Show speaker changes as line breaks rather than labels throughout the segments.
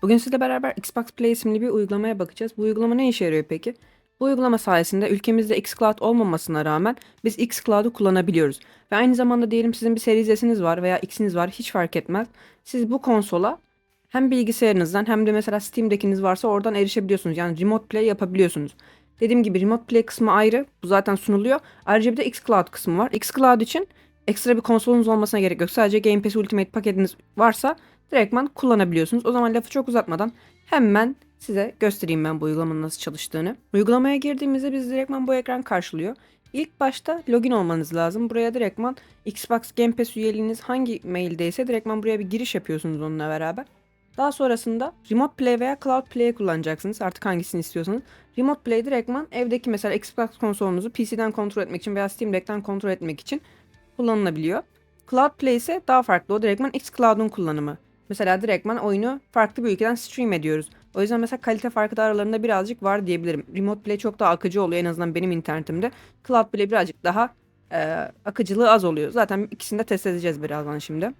Bugün sizle beraber Xbox Play isimli bir uygulamaya bakacağız. Bu uygulama ne işe yarıyor peki? Bu uygulama sayesinde ülkemizde xCloud olmamasına rağmen biz xCloud'u kullanabiliyoruz. Ve aynı zamanda diyelim sizin bir Series S'iniz var veya X'iniz var, hiç fark etmez. Siz bu konsola hem bilgisayarınızdan hem de mesela Steam'dekiniz varsa oradan erişebiliyorsunuz. Yani Remote Play yapabiliyorsunuz. Dediğim gibi Remote Play kısmı ayrı. Bu zaten sunuluyor. Ayrıca bir de xCloud kısmı var. xCloud için ekstra bir konsolunuz olmasına gerek yok. Sadece Game Pass Ultimate paketiniz varsa direktman kullanabiliyorsunuz. O zaman lafı çok uzatmadan hemen size göstereyim ben bu uygulamanın nasıl çalıştığını. Uygulamaya girdiğimizde biz direktman bu ekran karşılıyor. İlk başta login olmanız lazım. Buraya direktman Xbox Game Pass üyeliğiniz hangi maildeyse direktman buraya bir giriş yapıyorsunuz onunla beraber. Daha sonrasında Remote Play veya Cloud Play kullanacaksınız. Artık hangisini istiyorsanız. Remote Play direktman evdeki mesela Xbox konsolunuzu PC'den kontrol etmek için veya Steam Deck'ten kontrol etmek için kullanılabiliyor. Cloud Play ise daha farklı. O direktman xCloud'un kullanımı. Mesela direktman oyunu farklı bir ülkeden stream ediyoruz. O yüzden mesela kalite farkı da aralarında birazcık var diyebilirim. Remote Play çok daha akıcı oluyor en azından benim internetimde. Cloud Play birazcık daha akıcılığı az oluyor. Zaten ikisini de test edeceğiz birazdan şimdi.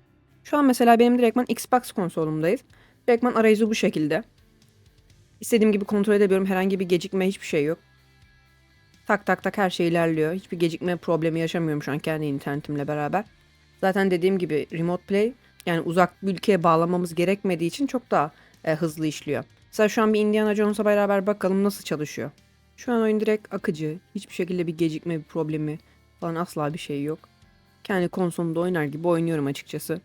Şu an mesela benim direktman Xbox konsolumdayız. Direktman arayüzü bu şekilde. İstediğim gibi kontrol edebiliyorum. Herhangi bir gecikme, hiçbir şey yok. Tak tak tak her şey ilerliyor. Hiçbir gecikme problemi yaşamıyorum şu an kendi internetimle beraber. Zaten dediğim gibi Remote Play yani uzak bir ülkeye bağlamamız gerekmediği için çok daha hızlı işliyor. Mesela şu an bir Indiana Jones'a beraber bakalım nasıl çalışıyor. Şu an oyun direkt akıcı. Hiçbir şekilde bir gecikme, bir problemi falan asla bir şey yok. Kendi konsolumda oynar gibi oynuyorum açıkçası.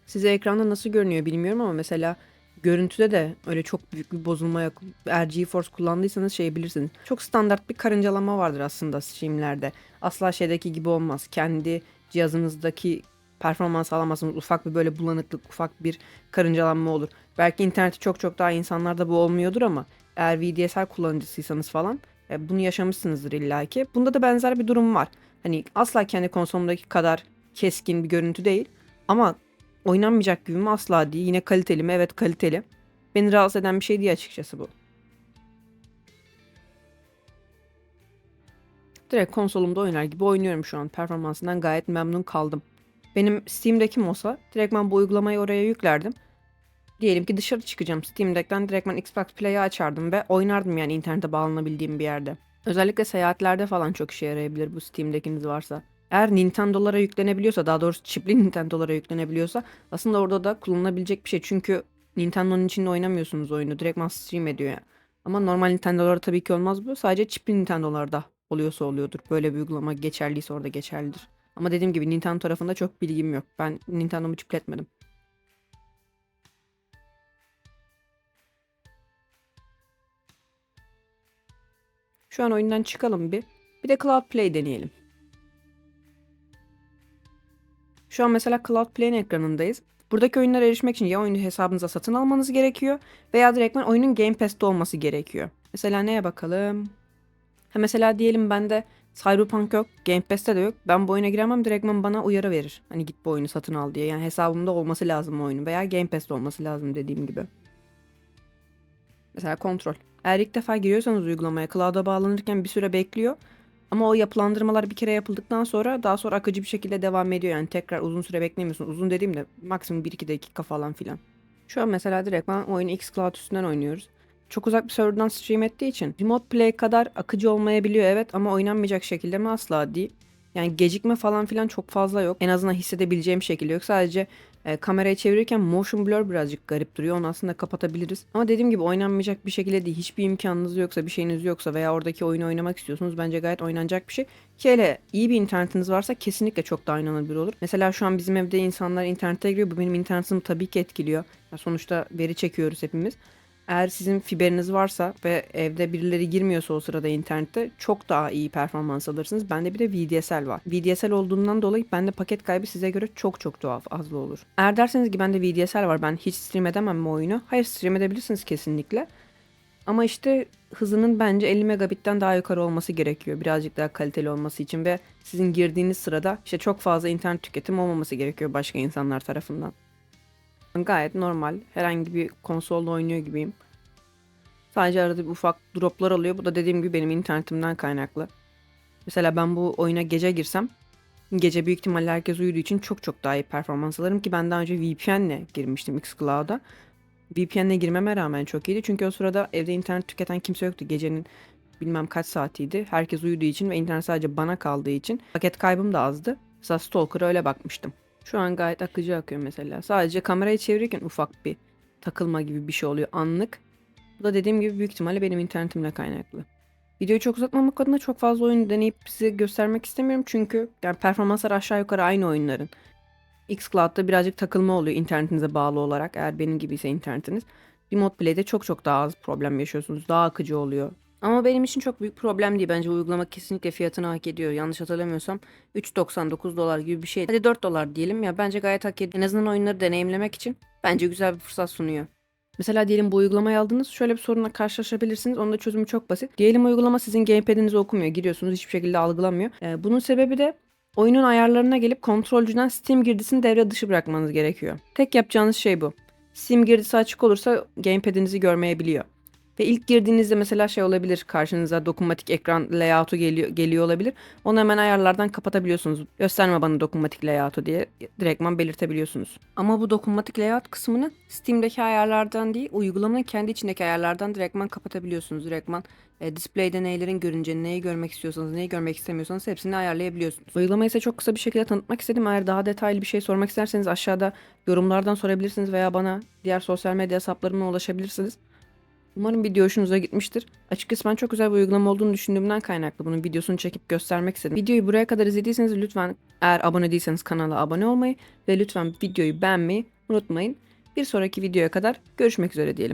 Size ekranda nasıl görünüyor bilmiyorum ama mesela görüntüde de öyle çok büyük bir bozulma yok. Eğer GeForce kullandıysanız şey bilirsiniz. Çok standart bir karıncalama vardır aslında streamlerde. Asla şeydeki gibi olmaz. Kendi cihazınızdaki performans alamazsınız. Ufak bir böyle bulanıklık, ufak bir karıncalanma olur. Belki interneti çok çok daha insanlarda bu olmuyordur ama eğer VDSL kullanıcısıysanız falan bunu yaşamışsınızdır illaki. Bunda da benzer bir durum var. Hani asla kendi konsolumdaki kadar keskin bir görüntü değil ama oynanmayacak gibi mi asla değil. Yine kaliteli mi? Evet, kaliteli. Beni rahatsız eden bir şey değil açıkçası bu. Direkt konsolumda oynar gibi oynuyorum şu an. Performansından gayet memnun kaldım. Benim Steam'deki olsa direktman bu uygulamayı oraya yüklerdim. Diyelim ki dışarı çıkacağım. Steam Deck'ten direktman Xbox Play'i açardım ve oynardım yani internete bağlanabildiğim bir yerde. Özellikle seyahatlerde falan çok işe yarayabilir bu Steam Deck'iniz varsa. Eğer Nintendo'lara yüklenebiliyorsa, daha doğrusu çipli Nintendo'lara yüklenebiliyorsa aslında orada da kullanılabilecek bir şey. Çünkü Nintendo'nun içinde oynamıyorsunuz oyunu. Direktman stream ediyor yani. Ama normal Nintendo'lara tabii ki olmaz bu. Sadece çipli Nintendo'larda oluyorsa oluyordur. Böyle bir uygulama geçerliyse orada geçerlidir. Ama dediğim gibi Nintendo tarafında çok bilgim yok. Ben Nintendo'mu çipletmedim. Şu an oyundan çıkalım bir. Bir de Cloud Play deneyelim. Şu an mesela Cloud Play'in ekranındayız. Buradaki oyunlara erişmek için ya oyunu hesabınıza satın almanız gerekiyor veya direktmen oyunun Game Pass'te olması gerekiyor. Mesela neye bakalım? Ha mesela diyelim bende Cyberpunk yok, Game Pass'te de yok. Ben bu oyuna giremem, direktmen bana uyarı verir. Hani git bu oyunu satın al diye. Yani hesabımda olması lazım o oyunun veya Game Pass'te olması lazım dediğim gibi. Mesela kontrol. Eğer ilk defa giriyorsanız uygulamaya cloud'a bağlanırken bir süre bekliyor. Ama o yapılandırmalar bir kere yapıldıktan sonra daha sonra akıcı bir şekilde devam ediyor. Yani tekrar uzun süre beklemiyorsun. Uzun dediğimde maksimum 1-2 dakika falan filan. Şu an mesela direkt ben oyunu xCloud üstünden oynuyoruz. Çok uzak bir serverdan stream ettiği için Remote Play kadar akıcı olmayabiliyor evet ama oynanmayacak şekilde mi asla değil. Yani gecikme falan filan çok fazla yok. En azından hissedebileceğim şekilde yok. Sadece kamerayı çevirirken motion blur birazcık garip duruyor. Onu aslında kapatabiliriz. Ama dediğim gibi oynanmayacak bir şekilde değil. Hiçbir imkanınız yoksa, bir şeyiniz yoksa veya oradaki oyunu oynamak istiyorsunuz. Bence gayet oynanacak bir şey. Ki hele iyi bir internetiniz varsa kesinlikle çok daha oynanabilir olur. Mesela şu an bizim evde insanlar internete giriyor. Bu benim internetimi tabii ki etkiliyor. Ya sonuçta veri çekiyoruz hepimiz. Eğer sizin fiberiniz varsa ve evde birileri girmiyorsa o sırada internette çok daha iyi performans alırsınız. Bende bir de VDSL var. VDSL olduğundan dolayı bende paket kaybı size göre çok çok daha fazla olur. Eğer derseniz ki bende VDSL var, ben hiç stream edemem mi oyunu? Hayır, stream edebilirsiniz kesinlikle. Ama işte hızının bence 50 megabitten daha yukarı olması gerekiyor. Birazcık daha kaliteli olması için ve sizin girdiğiniz sırada işte çok fazla internet tüketim olmaması gerekiyor başka insanlar tarafından. Gayet normal. Herhangi bir konsolda oynuyor gibiyim. Sadece arada bir ufak droplar alıyor. Bu da dediğim gibi benim internetimden kaynaklı. Mesela ben bu oyuna gece girsem, gece büyük ihtimalle herkes uyuduğu için çok çok daha iyi performans alırım ki ben daha önce VPN'le girmiştim xCloud'a. VPN'le girmeme rağmen çok iyiydi. Çünkü o sırada evde internet tüketen kimse yoktu. Gecenin bilmem kaç saatiydi. Herkes uyuduğu için ve internet sadece bana kaldığı için paket kaybım da azdı. Mesela Stalker'a öyle bakmıştım. Şu an gayet akıcı akıyor mesela. Sadece kamerayı çevirirken ufak bir takılma gibi bir şey oluyor anlık. Bu da dediğim gibi büyük ihtimalle benim internetimle kaynaklı. Videoyu çok uzatmamak adına çok fazla oyun deneyip size göstermek istemiyorum. Çünkü yani performanslar aşağı yukarı aynı oyunların. xCloud'da birazcık takılma oluyor internetinize bağlı olarak. Eğer benim gibiyse internetiniz. Remote Play'de çok daha az problem yaşıyorsunuz. Daha akıcı oluyor. Ama benim için çok büyük problem değil. Bence uygulama kesinlikle fiyatını hak ediyor. Yanlış hatırlamıyorsam 3,99 dolar gibi bir şey. Hadi 4 dolar diyelim ya, bence gayet hak ediyor. En azından oyunları deneyimlemek için bence güzel bir fırsat sunuyor. Mesela diyelim bu uygulamayı aldınız. Şöyle bir sorunla karşılaşabilirsiniz. Onun da çözümü çok basit. Diyelim uygulama sizin gamepad'inizi okumuyor. Giriyorsunuz, hiçbir şekilde algılamıyor. Bunun sebebi de oyunun ayarlarına gelip kontrolcüden Steam girdisini devre dışı bırakmanız gerekiyor. Tek yapacağınız şey bu. Steam girdisi açık olursa gamepad'inizi görmeyebiliyor. Ve ilk girdiğinizde mesela şey olabilir, karşınıza dokunmatik ekran layout'u geliyor olabilir. Onu hemen ayarlardan kapatabiliyorsunuz. Gösterme bana dokunmatik layout'u diye direktman belirtebiliyorsunuz. Ama bu dokunmatik layout kısmını Steam'deki ayarlardan değil, uygulamanın kendi içindeki ayarlardan direktman kapatabiliyorsunuz. Direktman display'de neylerin görüneceğini, neyi görmek istiyorsanız, neyi görmek istemiyorsanız hepsini ayarlayabiliyorsunuz. Uygulamayı ise çok kısa bir şekilde tanıtmak istedim. Eğer daha detaylı bir şey sormak isterseniz aşağıda yorumlardan sorabilirsiniz veya bana diğer sosyal medya hesaplarımla ulaşabilirsiniz. Umarım video hoşunuza gitmiştir. Açıkçası ben çok güzel bir uygulama olduğunu düşündüğümden kaynaklı bunun videosunu çekip göstermek istedim. Videoyu buraya kadar izlediyseniz lütfen, eğer abone değilseniz kanala abone olmayı ve lütfen videoyu beğenmeyi unutmayın. Bir sonraki videoya kadar görüşmek üzere diyelim.